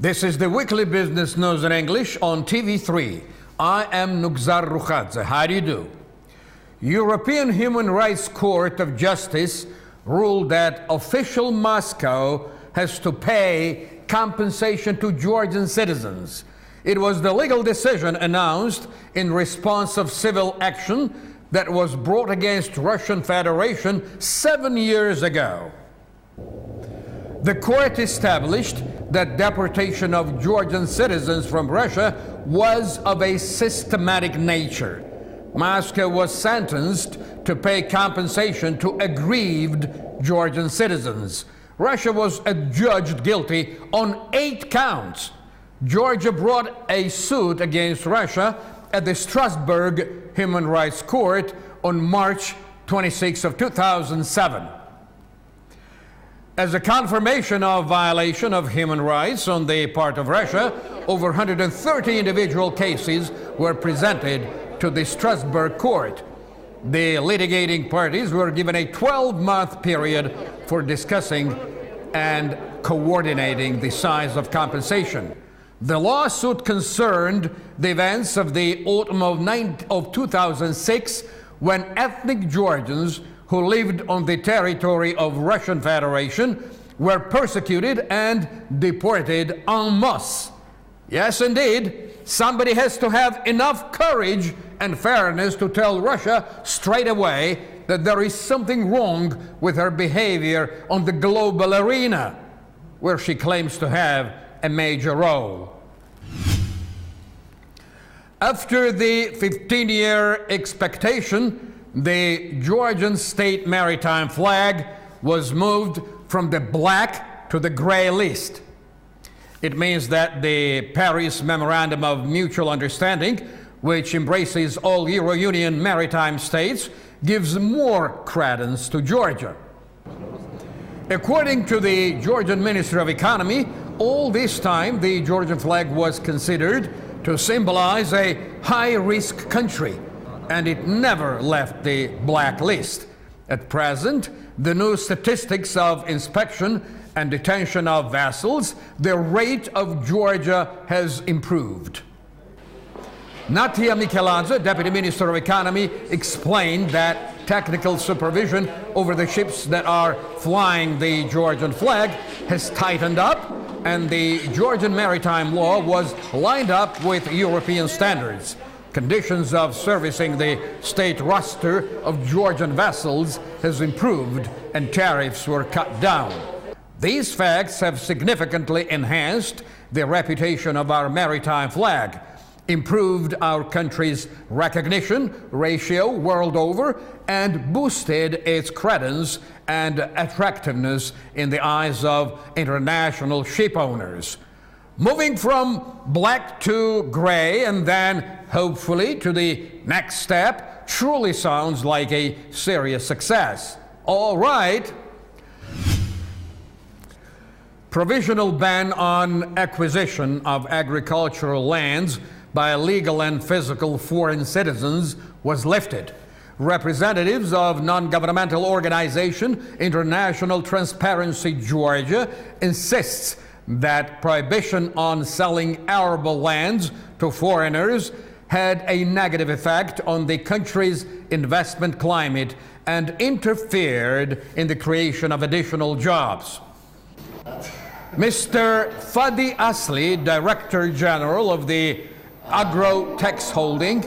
This is the weekly business news in English on TV3. I am Nugzar Rukhadze. How do you do? European Human Rights Court of Justice ruled that official Moscow has to pay compensation to Georgian citizens. It was the legal decision announced in response of civil action that was brought against Russian Federation 7 years ago. The court established that deportation of Georgian citizens from Russia was of a systematic nature. Moscow was sentenced to pay compensation to aggrieved Georgian citizens. Russia was adjudged guilty on 8 counts. Georgia brought a suit against Russia at the Strasbourg Human Rights Court on March 26 of 2007. As a confirmation of violation of human rights on the part of Russia, over 130 individual cases were presented to the Strasbourg court. The litigating parties were given a 12-month period for discussing and coordinating the size of compensation. The lawsuit concerned the events of the autumn of 2006, when ethnic Georgians who lived on the territory of Russian Federation were persecuted and deported en masse. Yes, indeed, somebody has to have enough courage and fairness to tell Russia straight away that there is something wrong with her behavior on the global arena, where she claims to have a major role. After the 15-year expectation, the Georgian state maritime flag was moved from the black to the gray list. It means that the Paris Memorandum of Mutual Understanding, which embraces all Euro Union maritime states, gives more credence to Georgia. According to the Georgian Ministry of Economy, all this time the Georgian flag was considered to symbolize a high-risk country, and it never left the black list. At present, the new statistics of inspection and detention of vessels, the rate of Georgia has improved. Natia Mikheladze, Deputy Minister of Economy, explained that technical supervision over the ships that are flying the Georgian flag has tightened up, and the Georgian maritime law was lined up with European standards. Conditions of servicing the state roster of Georgian vessels has improved, and tariffs were cut down. These facts have significantly enhanced the reputation of our maritime flag, improved our country's recognition ratio world over, and boosted its credence and attractiveness in the eyes of international ship owners. Moving from black to gray and then hopefully to the next step truly sounds like a serious success. All right. Provisional ban on acquisition of agricultural lands by legal and physical foreign citizens was lifted. Representatives of non-governmental organization International Transparency Georgia insists that prohibition on selling arable lands to foreigners had a negative effect on the country's investment climate and interfered in the creation of additional jobs. Mr. Fadi Asli, Director General of the Agro-Tex Holding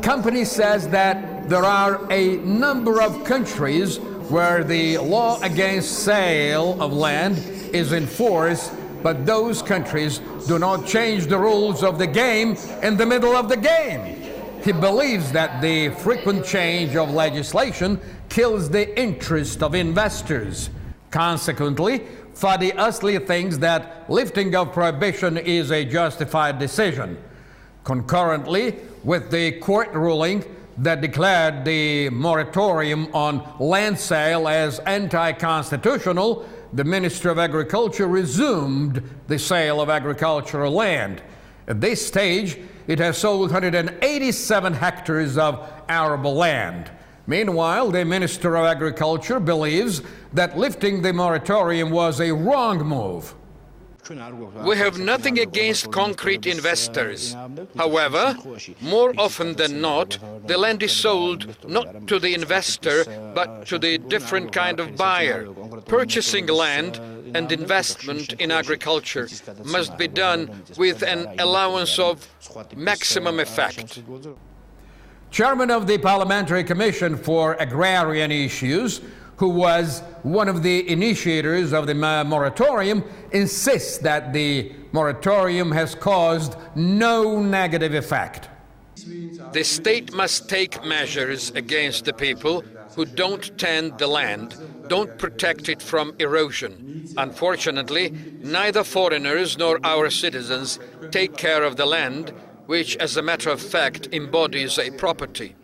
Company, says that there are a number of countries where the law against sale of land is enforced, but those countries do not change the rules of the game in the middle of the game. He believes that the frequent change of legislation kills the interest of investors. Consequently, Fadi Asli thinks that lifting of prohibition is a justified decision. Concurrently with the court ruling that declared the moratorium on land sale as anti-constitutional, the Ministry of Agriculture resumed the sale of agricultural land. At this stage, it has sold 187 hectares of arable land. Meanwhile, the Minister of Agriculture believes that lifting the moratorium was a wrong move. We have nothing against concrete investors. However, more often than not, the land is sold not to the investor, but to the different kind of buyer. Purchasing land and investment in agriculture must be done with an allowance of maximum effect. Chairman of the Parliamentary Commission for Agrarian Issues, who was one of the initiators of the moratorium, insists that the moratorium has caused no negative effect. The state must take measures against the people who don't tend the land, don't protect it from erosion. Unfortunately, neither foreigners nor our citizens take care of the land, which, as a matter of fact, embodies a property.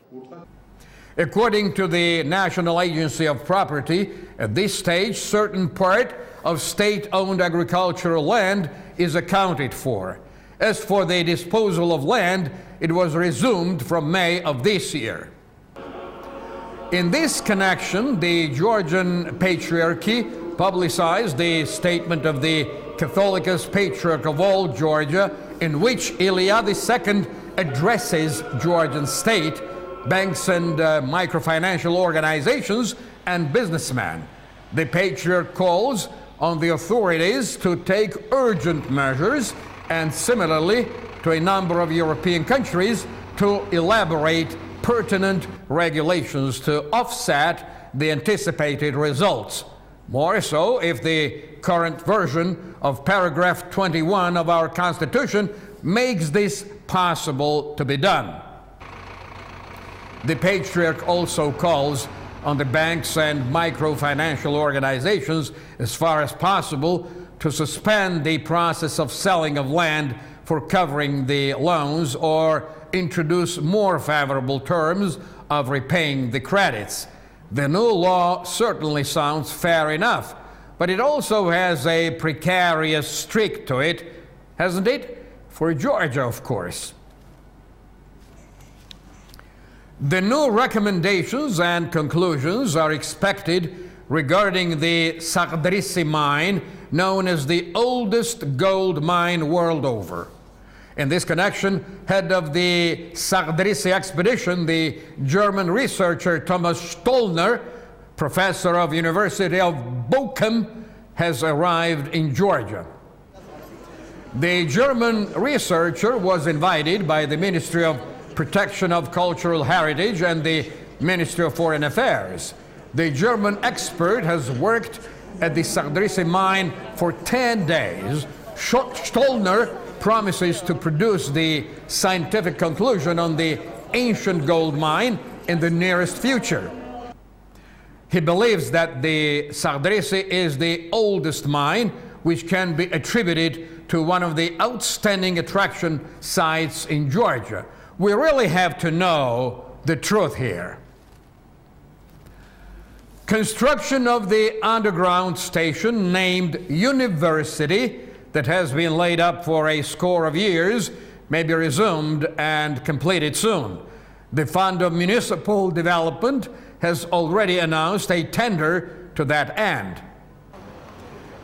According to the National Agency of Property, at this stage, certain part of state-owned agricultural land is accounted for. As for the disposal of land, it was resumed from May of this year. In this connection, the Georgian Patriarchy publicized the statement of the Catholicos Patriarch of all Georgia, in which Ilya II addresses Georgian state, banks and microfinancial organizations and businessmen. The Patriarch calls on the authorities to take urgent measures, and similarly to a number of European countries to elaborate pertinent regulations to offset the anticipated results. More so if the current version of paragraph 21 of our Constitution makes this possible to be done. The Patriarch also calls on the banks and microfinancial organizations, as far as possible, to suspend the process of selling of land for covering the loans or introduce more favorable terms of repaying the credits. The new law certainly sounds fair enough, but it also has a precarious streak to it, hasn't it? For Georgia, of course. The new recommendations and conclusions are expected regarding the Sagdrisi mine, known as the oldest gold mine world over. In this connection, head of the Sagdrisi expedition, the German researcher Thomas Stollner, professor of University of Bochum, has arrived in Georgia. The German researcher was invited by the Ministry of Protection of Cultural Heritage and the Ministry of Foreign Affairs. The German expert has worked at the Sagdrisi mine for 10 days. Stollner promises to produce the scientific conclusion on the ancient gold mine in the nearest future. He believes that the Sagdrisi is the oldest mine, which can be attributed to one of the outstanding attraction sites in Georgia. We really have to know the truth here. Construction of the underground station named University, that has been laid up for a score of years, may be resumed and completed soon. The Fund of Municipal Development has already announced a tender to that end.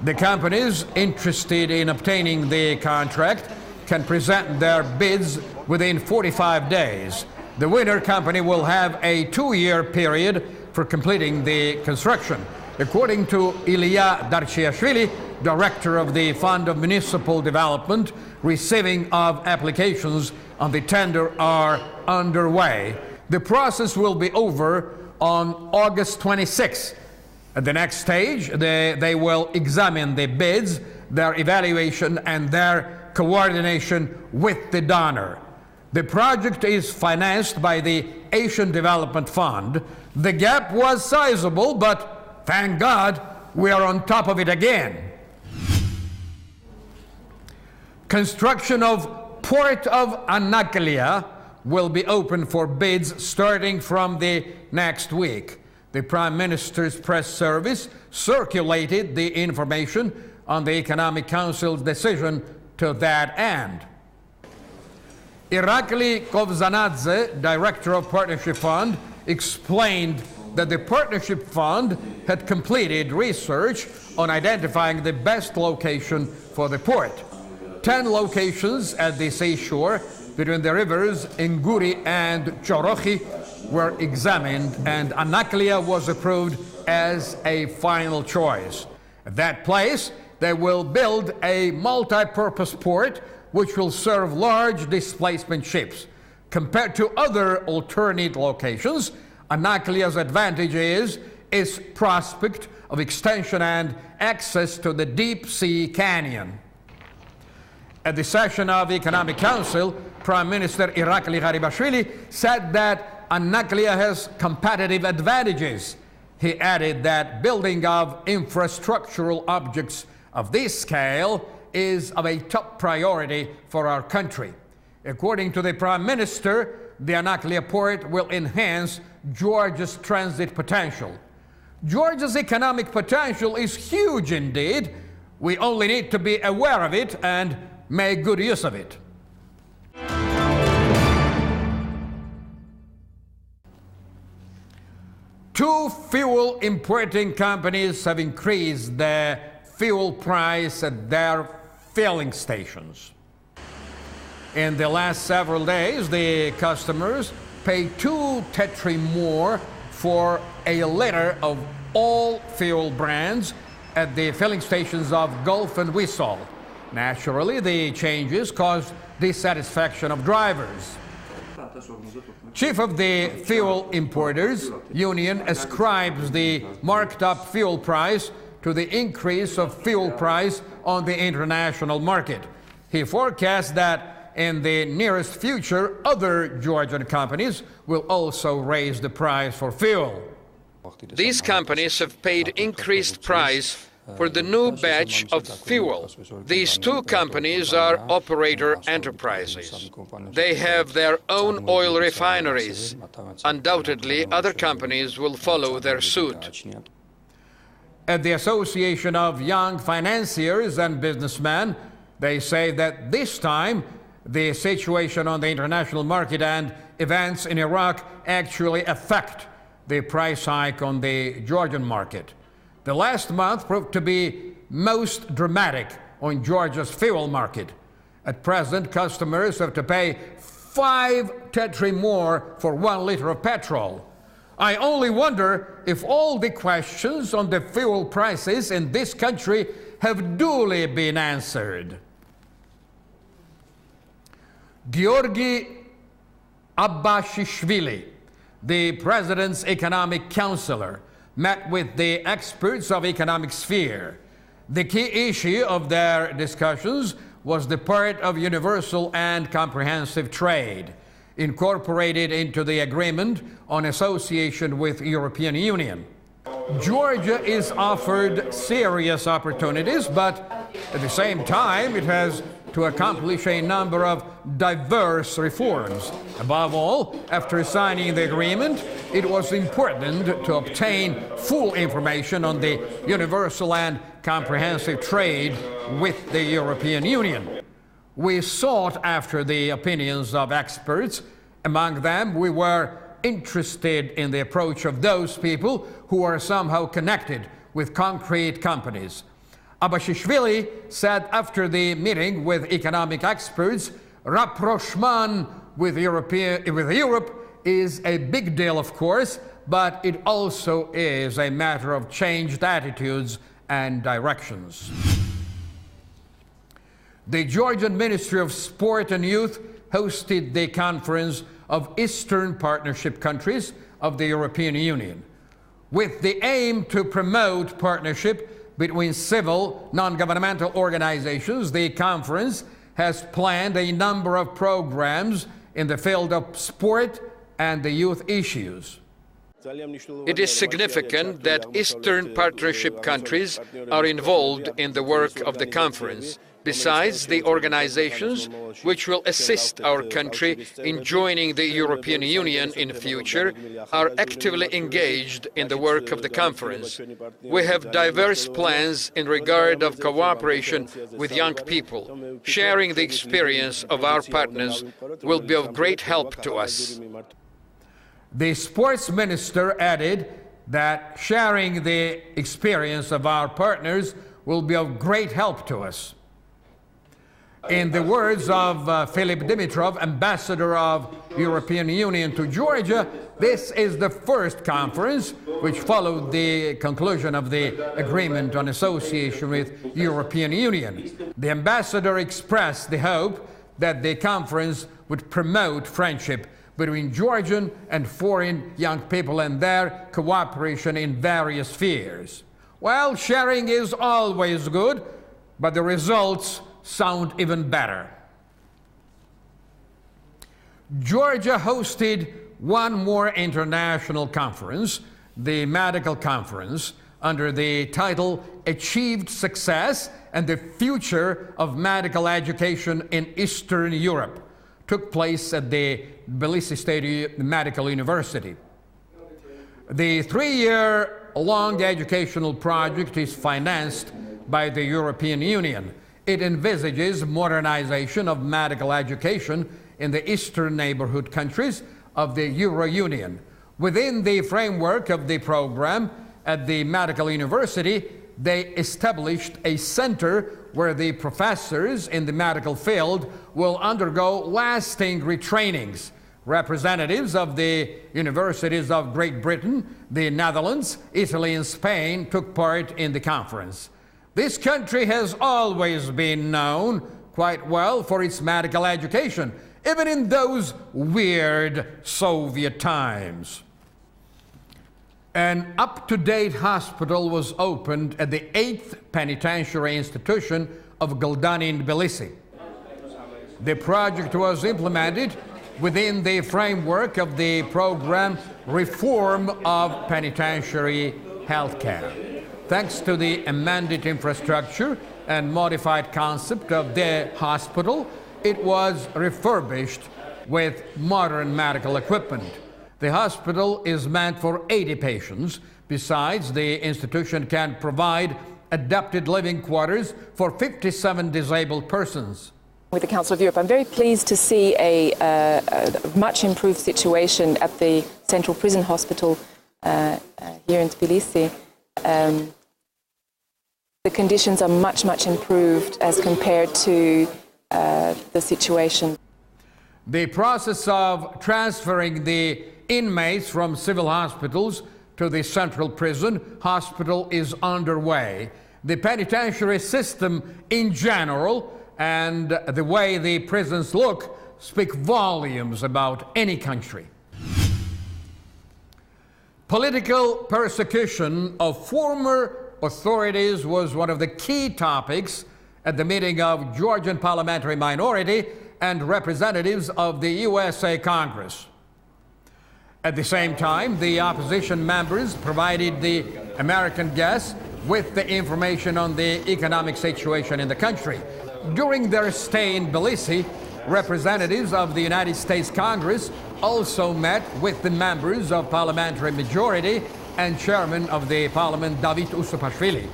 The companies interested in obtaining the contract can present their bids within 45 days. The winner company will have a 2-year period for completing the construction. According to Ilya Darchiashvili, director of the Fund of Municipal Development, receiving of applications on the tender are underway. The process will be over on August 26. At the next stage, they will examine the bids, their evaluation, and their coordination with the donor. The project is financed by the Asian Development Fund. The gap was sizable, but thank God we are on top of it again. Construction of Port of Akhalja will be open for bids starting from the next week. The Prime Minister's press service circulated the information on the Economic Council's decision to that end. Irakli Kovzanadze, director of Partnership Fund, explained that the Partnership Fund had completed research on identifying the best location for the port. 10 locations at the seashore between the rivers Inguri and Chorochi were examined, and Akhalja was approved as a final choice. At that place, they will build a multi-purpose port which will serve large displacement ships. Compared to other alternate locations, Akhalja's advantage is its prospect of extension and access to the deep sea canyon. At the session of the Economic Council, Prime Minister Irakli Garibashvili said that Akhalja has competitive advantages. He added that building of infrastructural objects of this scale is of a top priority for our country. According to the Prime Minister, the Akhalja port will enhance Georgia's transit potential. Georgia's economic potential is huge indeed. We only need to be aware of it and make good use of it. Two fuel importing companies have increased the fuel price at their filling stations. In the last several days, the customers paid 2 tetri more for a liter of all fuel brands at the filling stations of Gulf and Whistle. Naturally, the changes caused dissatisfaction of drivers. Chief of the Fuel Importers Union ascribes the marked up fuel price to the increase of fuel price on the international market. He forecasts that in the nearest future, other Georgian companies will also raise the price for fuel. These companies have paid increased price for the new batch of fuel. These two companies are operator enterprises. They have their own oil refineries. Undoubtedly, other companies will follow their suit. At the Association of Young Financiers and Businessmen, they say that this time the situation on the international market and events in Iraq actually affect the price hike on the Georgian market. The last month proved to be most dramatic on Georgia's fuel market. At present, customers have to pay 5 tetri more for 1 liter of petrol. I only wonder if all the questions on the fuel prices in this country have duly been answered. Georgian Abbashishvili, the president's economic counselor, met with the experts of economic sphere. The key issue of their discussions was the part of universal and comprehensive trade, incorporated into the agreement on association with the European Union. Georgia is offered serious opportunities, but at the same time it has to accomplish a number of diverse reforms. Above all, after signing the agreement, it was important to obtain full information on the universal and comprehensive trade with the European Union. We sought after the opinions of experts. Among them, we were interested in the approach of those people who are somehow connected with concrete companies. Abbashishvili said after the meeting with economic experts, rapprochement with Europe is a big deal, of course, but it also is a matter of changed attitudes and directions. The Georgian Ministry of Sport and Youth hosted the conference of Eastern Partnership countries of the European Union, with the aim to promote partnership between civil, non-governmental organizations. The conference has planned a number of programs in the field of sport and the youth issues. It is significant that Eastern Partnership countries are involved in the work of the conference. Besides, the organizations which will assist our country in joining the European Union in future are actively engaged in the work of the conference. We have diverse plans in regard of cooperation with young people. Sharing the experience of our partners will be of great help to us. The sports minister added that sharing the experience of our partners will be of great help to us. In the words of Philip Dimitrov, ambassador of European Union to Georgia, this is the first conference which followed the conclusion of the agreement on association with European Union. The ambassador expressed the hope that the conference would promote friendship between Georgian and foreign young people and their cooperation in various spheres. Well, sharing is always good, but the results sound even better. Georgia hosted one more international conference, the medical conference, under the title Achieved Success and the Future of Medical Education in Eastern Europe. Took place at the Tbilisi State Medical University. The 3-year-long educational project is financed by the European Union. It envisages modernization of medical education in the eastern neighborhood countries of the Euro Union. Within the framework of the program at the medical university, they established a center where the professors in the medical field will undergo lasting retrainings. Representatives of the universities of Great Britain, the Netherlands, Italy, and Spain took part in the conference. This country has always been known quite well for its medical education, even in those weird Soviet times. An up-to-date hospital was opened at the 8th Penitentiary Institution of Galdani in Tbilisi. The project was implemented within the framework of the program Reform of Penitentiary Healthcare. Thanks to the amended infrastructure and modified concept of the hospital, it was refurbished with modern medical equipment. The hospital is meant for 80 patients. Besides, the institution can provide adapted living quarters for 57 disabled persons. With the Council of Europe, I'm very pleased to see a much improved situation at the Central Prison Hospital here in Tbilisi. The conditions are much improved as compared to the situation. The process of transferring the inmates from civil hospitals to the Central Prison Hospital is underway. The penitentiary system in general and the way the prisons look speak volumes about any country. Political persecution of former authorities was one of the key topics at the meeting of Georgian parliamentary minority and representatives of the USA Congress. At the same time, the opposition members provided the American guests with the information on the economic situation in the country. During their stay in Tbilisi, representatives of the United States Congress also met with the members of parliamentary majority and chairman of the parliament, David Usupashvili.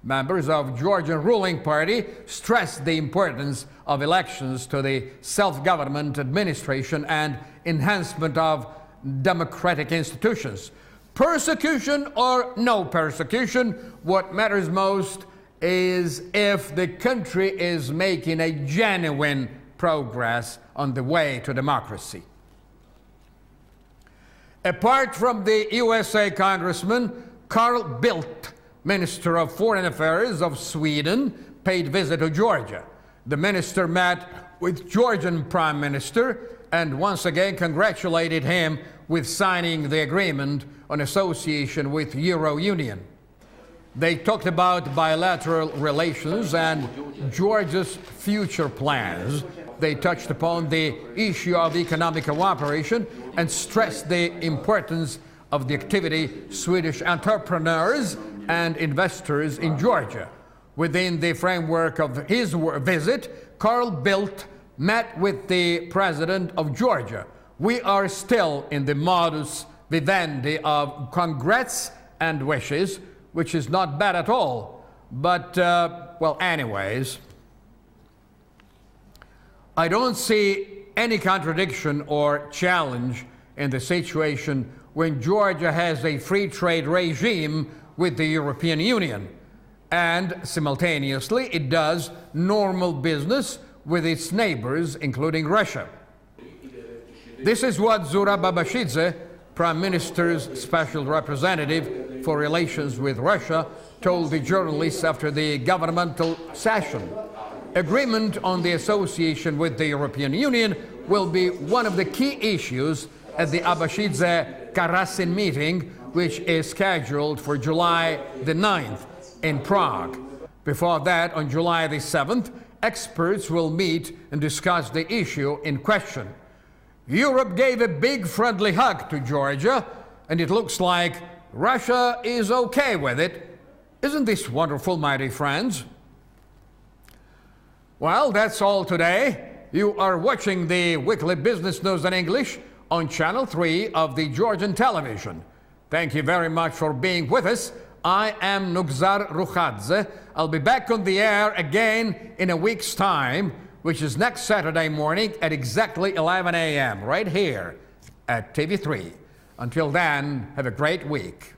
Members of Georgian ruling party stressed the importance of elections to the self-government administration and enhancement of democratic institutions. Persecution or no persecution, what matters most is if the country is making a genuine progress on the way to democracy. Apart from the USA Congressman, Carl Bildt, Minister of Foreign Affairs of Sweden, paid visit to Georgia. The minister met with Georgian Prime Minister and once again congratulated him with signing the agreement on association with Euro Union. They talked about bilateral relations and Georgia's future plans. They touched upon the issue of economic cooperation and stressed the importance of the activity Swedish entrepreneurs and investors in Georgia. Within the framework of his visit, Carl Bildt met with the president of Georgia. We are still in the modus vivendi of congrats and wishes, which is not bad at all. But, well, anyways, I don't see any contradiction or challenge in the situation when Georgia has a free trade regime with the European Union, and simultaneously it does normal business with its neighbors, including Russia. This is what Zurab Abashidze, Prime Minister's special representative for relations with Russia, told the journalists after the governmental session. Agreement on the association with the European Union will be one of the key issues at the Abashidze-Karasin meeting, which is scheduled for July the 9th in Prague. Before that, on July the 7th, experts will meet and discuss the issue in question. Europe gave a big friendly hug to Georgia, and it looks like Russia is okay with it. Isn't this wonderful, my dear friends? Well, that's all today. You are watching the weekly business news in English on Channel 3 of the Georgian television. Thank you very much for being with us. I am Nugzar Rukhadze. I'll be back on the air again in a week's time, which is next Saturday morning at exactly 11 a.m. right here at TV3. Until then, have a great week.